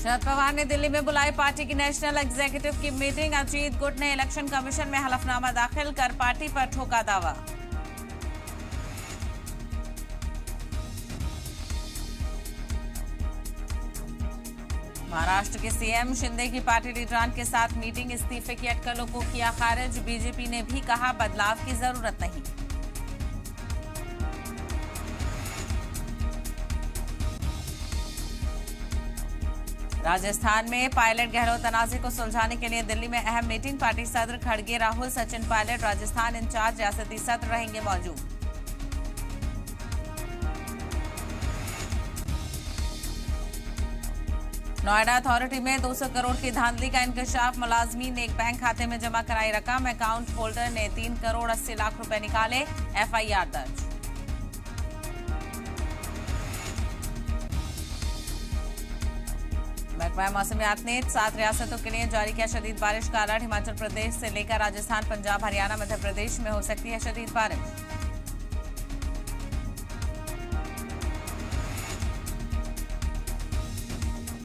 शरद पवार ने दिल्ली में बुलाई पार्टी की नेशनल एग्जीक्यूटिव की मीटिंग। अजीत गुट ने इलेक्शन कमीशन में हलफनामा दाखिल कर पार्टी पर ठोका दावा। महाराष्ट्र के सीएम शिंदे की पार्टी लीडरान के साथ मीटिंग, इस्तीफे की अटकलों को किया खारिज। बीजेपी ने भी कहा बदलाव की जरूरत नहीं। राजस्थान में पायलट गहलोत तनाजे को सुलझाने के लिए दिल्ली में अहम मीटिंग। पार्टी सदर खड़गे, राहुल, सचिन पायलट राजस्थान इंचार्ज रियासती सत्र रहेंगे मौजूद। नोएडा अथॉरिटी में 200 करोड़ की धांधली का इंकशाफ। मुलाजमीन ने एक बैंक खाते में जमा कराई रकम। अकाउंट होल्डर ने 3 करोड़ 80 लाख रुपए निकाले। एफआईआर दर्ज। महकमा मौसमियात ने 7 रियासतों के लिए जारी किया शदीद बारिश का अलर्ट। हिमाचल प्रदेश से लेकर राजस्थान, पंजाब, हरियाणा, मध्य प्रदेश में हो सकती है शदीद बारिश।